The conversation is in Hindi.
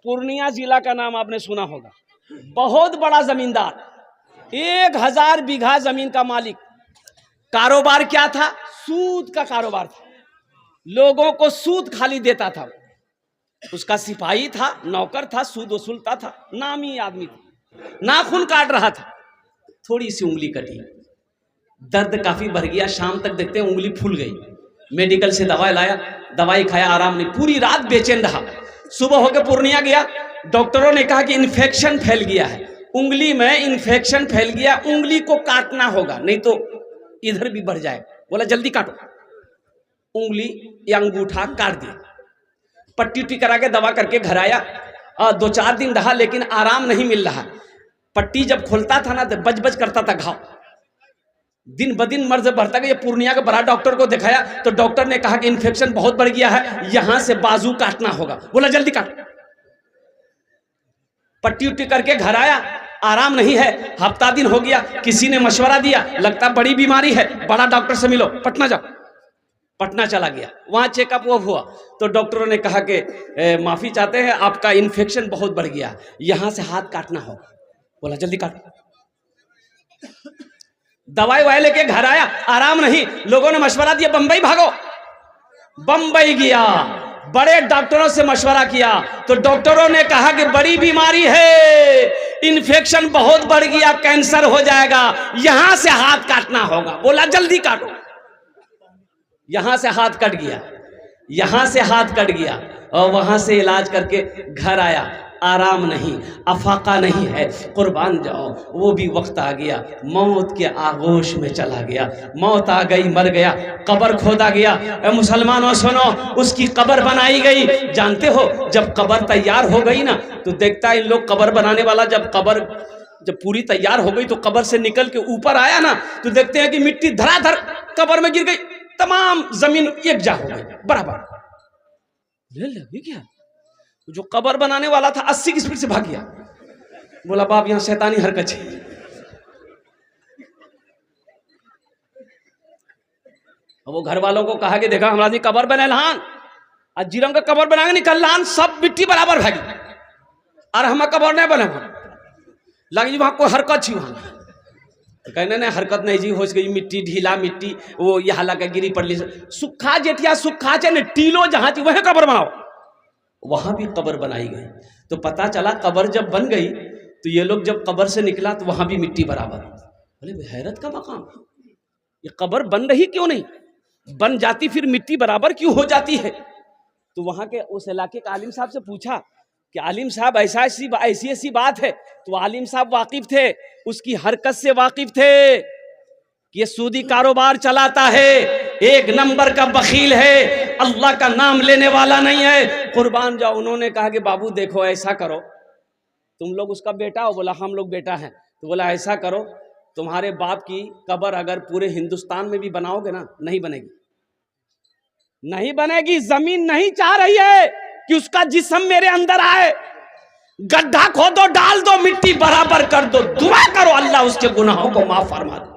पूर्णिया जिला का नाम आपने सुना होगा। बहुत बड़ा जमींदार, 1000 बीघा जमीन का मालिक। कारोबार क्या था? सूद का कारोबार था। लोगों को सूद खाली देता था। उसका सिपाही था, नौकर था, सूद वसूलता था, नामी आदमी था। नाखून काट रहा था, थोड़ी सी उंगली कटी, दर्द काफी बढ़ गया। शाम तक देखते हैं उंगली फूल गई। मेडिकल से दवाई लाया, दवाई खाया, आराम नहीं, पूरी रात बेचैन रहा। सुबह होकर पूर्णिया गया, डॉक्टरों ने कहा कि इन्फेक्शन फैल गया है, उंगली में इन्फेक्शन फैल गया, उंगली को काटना होगा नहीं तो इधर भी बढ़ जाए। बोला जल्दी काटो। उंगली या अंगूठा काट दिया, पट्टी उट्टी करा के दवा करके घर आया। 2-4 दिन रहा लेकिन आराम नहीं मिल रहा। पट्टी जब खोलता था ना तो बज बज करता था घाव, दिन ब दिन मर्ज बढ़ता गया। पूर्णिया के बड़ा डॉक्टर को दिखाया तो डॉक्टर ने कहा कि इन्फेक्शन बहुत बढ़ गया है, यहां से बाजू काटना होगा। बोला जल्दी काट। पट्टी उट्टी करके घर आया, आराम नहीं है, हफ्ता दिन हो गया। किसी ने मशवरा दिया, लगता बड़ी बीमारी है, बड़ा डॉक्टर से मिलो, पटना जाओ। पटना चला गया, वहां चेकअप वो हुआ तो डॉक्टरों ने कहा कि माफी चाहते हैं, आपका इन्फेक्शन बहुत बढ़ गया, यहां से हाथ काटना होगा। बोला जल्दी काटो। दवाई वाई लेके घर आया, आराम नहीं। लोगों ने मशवरा दिया बंबई भागो। बंबई गया, बड़े डॉक्टरों से मशवरा किया तो डॉक्टरों ने कहा कि बड़ी बीमारी है, इन्फेक्शन बहुत बढ़ गया, कैंसर हो जाएगा, यहां से हाथ काटना होगा। बोला जल्दी काटो। यहां से हाथ कट गया, यहां से हाथ कट गया और वहां से इलाज करके घर आया। आराम नहीं, अफाका नहीं है, कुर्बान जाओ। वो भी वक्त आ गया, मौत के आगोश में चला गया। मौत आ गई, मर गया, कब्र खोदा गया। मुसलमानों सुनो, उसकी कब्र बनाई गई। जानते हो जब कब्र तैयार हो गई ना तो देखता है इन लोग कब्र बनाने वाला, जब पूरी तैयार हो गई तो कब्र से निकल के ऊपर आया ना तो देखते हैं कि मिट्टी धड़ाधड़ कब्र में गिर गई, तमाम जमीन एक जा हो गई बराबर। ये क्या? जो कब्र बनाने वाला था 80 की स्पीड से भाग गया। बोला बाप यहां शैतानी हरकत है। वो घर वालों को कहा कि देखा हमारा कब्र बने लहान, आज जीरम का कब्र बनाएंगे निकल लहान, सब मिट्टी बराबर भागी और हम कब्र नहीं बने लगी वहां कोई हरकत थी। वहां तो कहने ने हरकत नहीं जी, हो गई मिट्टी ढीला, मिट्टी वो यह लगा गिरी पड़ली, सुखा जेठिया सुखा चे टीलो जहां थी वही कब्र बनाओ। वहां भी कब्र बनाई गई तो पता चला कब्र जब बन गई तो ये लोग जब कब्र से निकला तो वहां भी मिट्टी बराबर। बोले हैरत का मकाम, ये कब्र बन रही क्यों नहीं, बन जाती फिर मिट्टी बराबर क्यों हो जाती है। तो वहां के उस इलाके के आलिम साहब से पूछा कि आलिम साहब ऐसी ऐसी बात है। तो आलिम साहब वाकिफ थे, उसकी हरकत से वाकिफ थे कि ये सूदी कारोबार चलाता है, एक नंबर का बखील है, अल्लाह का नाम लेने वाला नहीं है, कुर्बान जाओ। उन्होंने कहा कि बाबू देखो ऐसा करो, तुम लोग उसका बेटा हो? बोला हम लोग बेटा हैं। तो बोला ऐसा करो, तुम्हारे बाप की कब्र अगर पूरे हिंदुस्तान में भी बनाओगे ना नहीं बनेगी, नहीं बनेगी। जमीन नहीं चाह रही है कि उसका जिस्म मेरे अंदर आए, गड्ढा खोदो, डाल दो, मिट्टी बराबर कर दो, दुआ करो अल्लाह उसके गुनाहों को माफ फरमा दे।